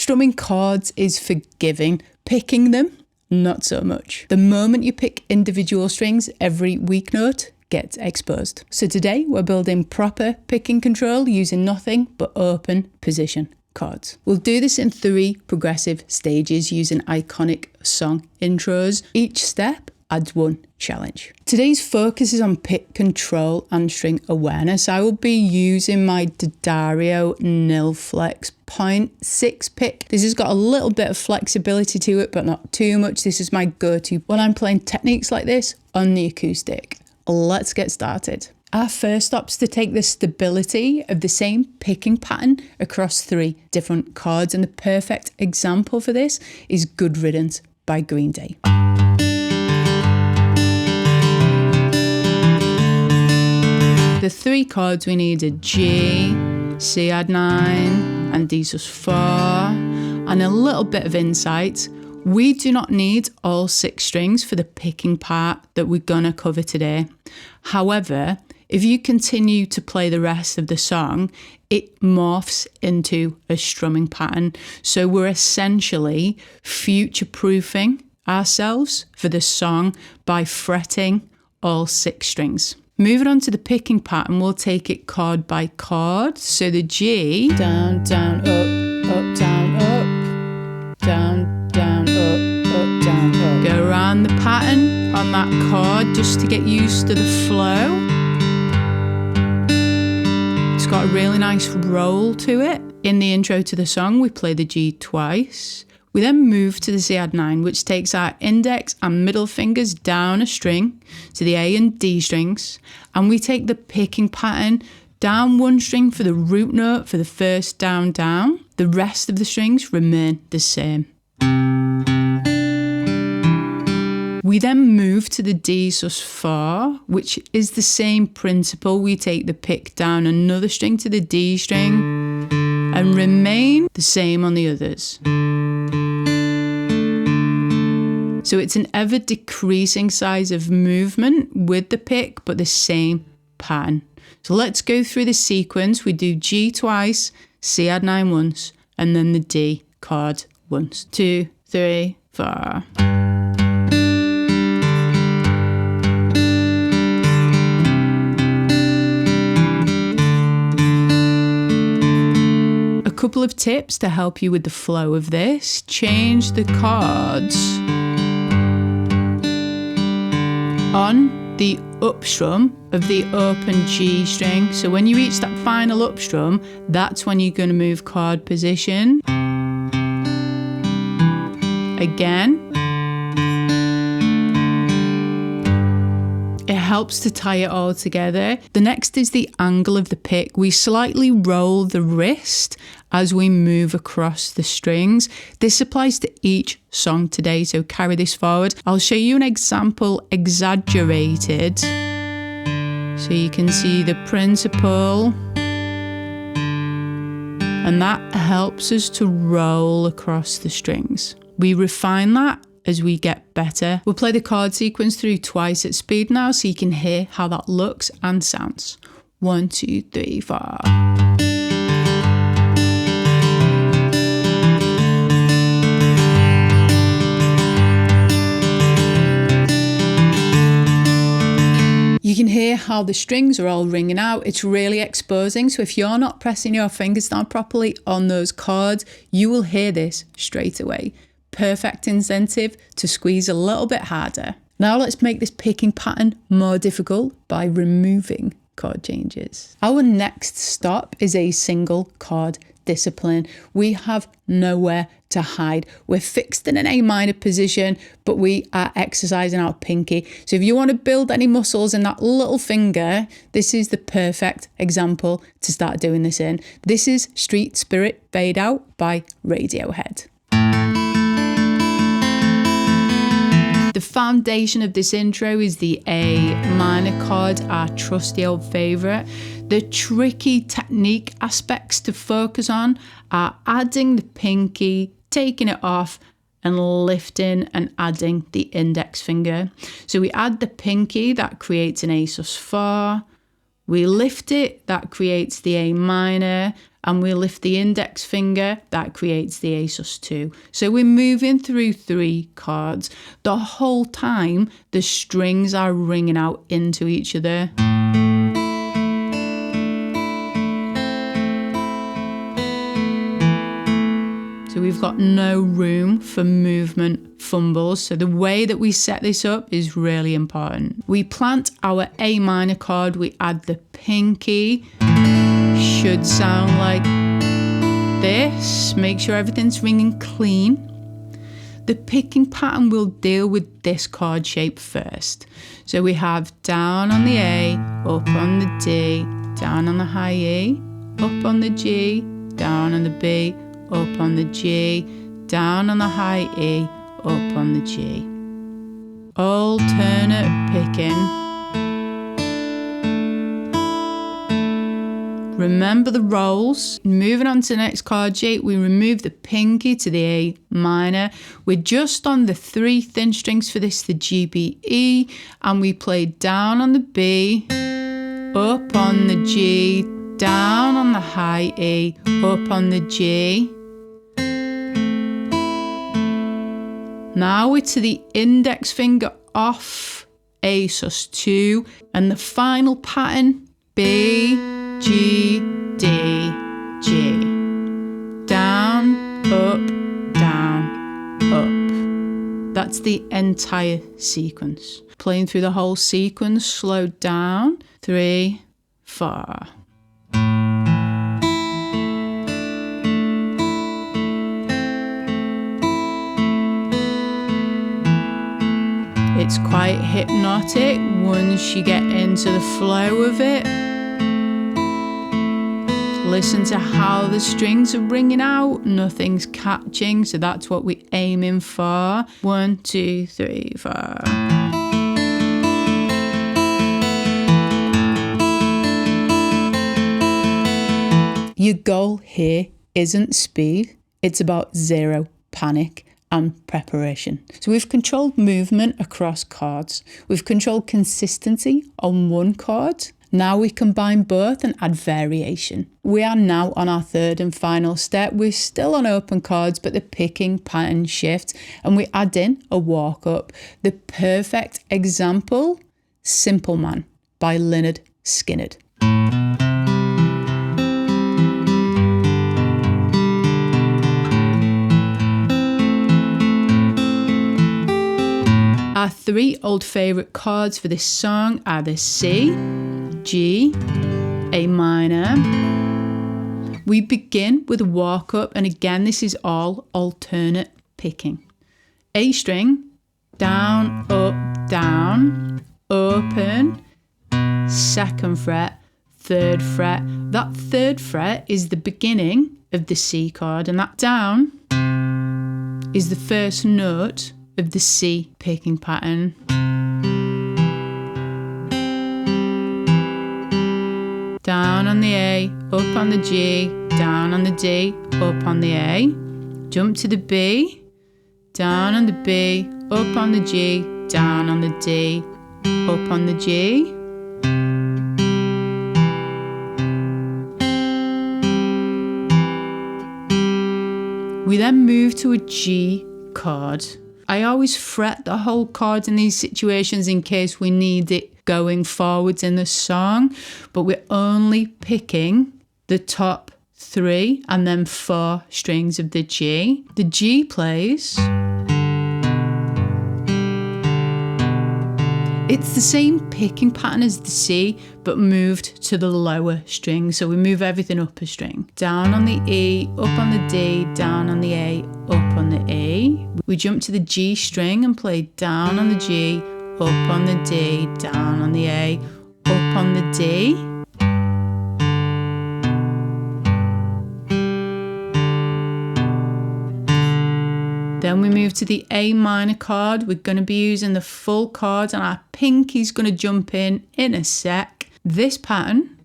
Strumming chords is forgiving. Picking them, not so much. The moment you pick individual strings, every weak note gets exposed. So today we're building proper picking control using nothing but open position chords. We'll do this in 3 progressive stages using iconic song intros. Each step adds 1 challenge. Today's focus is on pick control and string awareness. I will be using my D'Addario Nilflex 0.6 pick. This has got a little bit of flexibility to it, but not too much. This is my go-to when I'm playing techniques like this on the acoustic. Let's get started. Our first stop is to take the stability of the same picking pattern across 3 different chords, and the perfect example for this is Good Riddance by Green Day. The 3 chords we need are G, C add 9 and D sus4, and a little bit of insight. We do not need all 6 strings for the picking part that we're gonna cover today. However, if you continue to play the rest of the song, it morphs into a strumming pattern. So we're essentially future-proofing ourselves for the song by fretting all 6 strings. Moving on to the picking pattern, we'll take it chord by chord. So the G, down, down, up, down, up, down, down, up, down, up. Go around the pattern on that chord just to get used to the flow. It's got a really nice roll to it. In the intro to the song, we play the G twice. We then move to the C add 9, which takes our index and middle fingers down a string to the A and D strings, and we take the picking pattern down 1 string for the root note for the first down, down. The rest of the strings remain the same. We then move to the D sus4, which is the same principle. We take the pick down another string to the D string and remain the same on the others. So it's an ever decreasing size of movement with the pick, but the same pattern. So let's go through the sequence. We do G twice, C add 9 once, and then the D chord once. 2, 3, 4. A couple of tips to help you with the flow of this. Change the chords on the up strum of the open G string. So when you reach that final up strum, that's when you're going to move chord position. Again. It helps to tie it all together. The next is the angle of the pick. We slightly roll the wrist as we move across the strings. This applies to each song today, so carry this forward. I'll show you an example exaggerated so you can see the principle. And that helps us to roll across the strings. We refine that as we get better. We'll play the chord sequence through twice at speed now so you can hear how that looks and sounds. 1, 2, 3, 4. You can hear how the strings are all ringing out. It's really exposing. So if you're not pressing your fingers down properly on those chords, you will hear this straight away. Perfect incentive to squeeze a little bit harder. Now let's make this picking pattern more difficult by removing chord changes. Our next stop is a single chord discipline. We have nowhere to hide. We're fixed in an A minor position, but we are exercising our pinky. So if you want to build any muscles in that little finger, this is the perfect example to start doing this in. This is Street Spirit Fade Out by Radiohead. The foundation of this intro is the A minor chord, our trusty old favourite. The tricky technique aspects to focus on are adding the pinky, taking it off, and lifting and adding the index finger. So we add the pinky, that creates an A sus4. We lift it, that creates the A minor, and we lift the index finger, that creates the A sus2. So we're moving through 3 chords. The whole time, the strings are ringing out into each other. So we've got no room for movement fumbles. So the way that we set this up is really important. We plant our A minor chord, we add the pinky. Should sound like this. Make sure everything's ringing clean. The picking pattern will deal with this chord shape first. So we have down on the A, up on the D, down on the high E, up on the G, down on the B, up on the G, down on the high E, up on the G. Alternate picking. Remember the rolls. Moving on to the next chord shape, we remove the pinky to the A minor. We're just on the 3 thin strings for this, the G, B, E, and we play down on the B, up on the G, down on the high E, up on the G. Now we're to the index finger off A sus2, and the final pattern, B, G, D, G. Down, up, down, up. That's the entire sequence. Playing through the whole sequence, slowed down. 3, 4. It's quite hypnotic once you get into the flow of it. Listen to how the strings are ringing out, nothing's catching, so that's what we're aiming for. 1, 2, 3, 4. Your goal here isn't speed, it's about zero panic and preparation. So we've controlled movement across chords. We've controlled consistency on one chord. Now we combine both and add variation. We are now on our 3rd and final step. We're still on open chords, but the picking pattern shifts and we add in a walk up. The perfect example, Simple Man by Lynyrd Skynyrd. Our 3 old favourite chords for this song are the C, G, A minor. We begin with a walk up, and again this is all alternate picking. A string, down, up, down, open, 2nd fret, 3rd fret. That 3rd fret is the beginning of the C chord, and that down is the first note of the C picking pattern. Down on the A, up on the G, down on the D, up on the A. Jump to the B, down on the B, up on the G, down on the D, up on the G. We then move to a G chord. I always fret the whole chord in these situations in case we need it going forwards in the song, but we're only picking the top 3 and then 4 strings of the G. The G plays. It's the same picking pattern as the C, but moved to the lower string. So we move everything up a string. Down on the E, up on the D, down on the A, up on the E. We jump to the G string and play down on the G, up on the D, down on the A, up on the D. Then we move to the A minor chord. We're going to be using the full chord and our pinky's going to jump in a sec. This pattern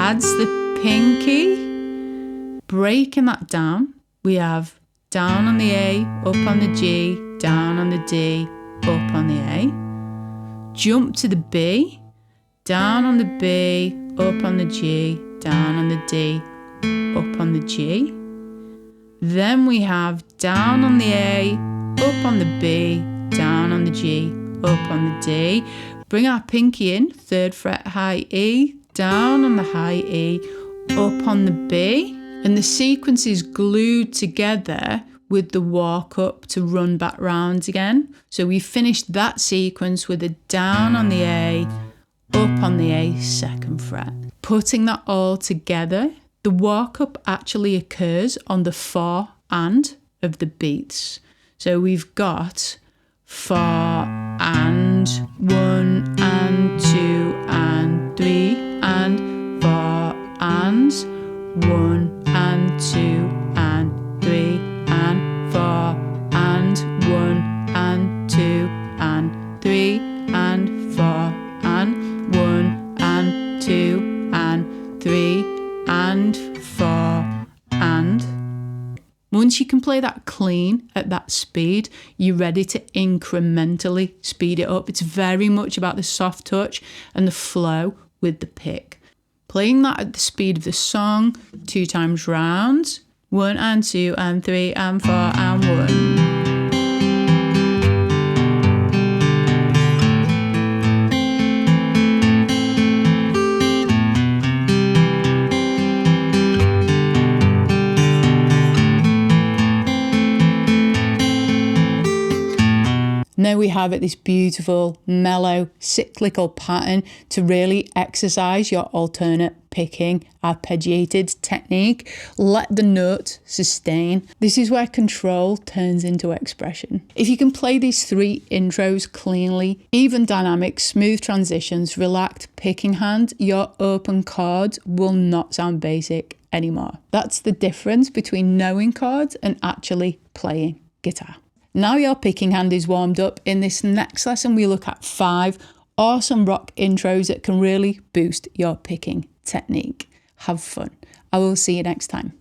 adds the pinky, breaking that down. We have down on the A, up on the G, down on the D, up on the A. Jump to the B, down on the B, up on the G, down on the D, up on the G. Then we have down on the A, up on the B, down on the G, up on the D. Bring our pinky in, 3rd fret high E, down on the high E, up on the B. And the sequence is glued together with the walk up to run back round again. So we finished that sequence with a down on the A, up on the A, 2nd fret. Putting that all together, the walk up actually occurs on the 4 and of the beats. So we've got 4 and 1 and 2 and 3 and 4 and 1 and 2 and 3 and 4 and 1 and 2 and 3 and 4 and 1 and 2 and 3 and 4 and. Once you can play that clean at that speed, you're ready to incrementally speed it up. It's very much about the soft touch and the flow with the pick. Playing that at the speed of the song 2 times round. 1 and 2 and 3 and 4 and 1. Now we have it, this beautiful, mellow, cyclical pattern to really exercise your alternate picking, arpeggiated technique. Let the note sustain. This is where control turns into expression. If you can play these 3 intros cleanly, even dynamics, smooth transitions, relaxed picking hand, your open chords will not sound basic anymore. That's the difference between knowing chords and actually playing guitar. Now your picking hand is warmed up, in this next lesson we look at 5 awesome rock intros that can really boost your picking technique. Have fun. I will see you next time.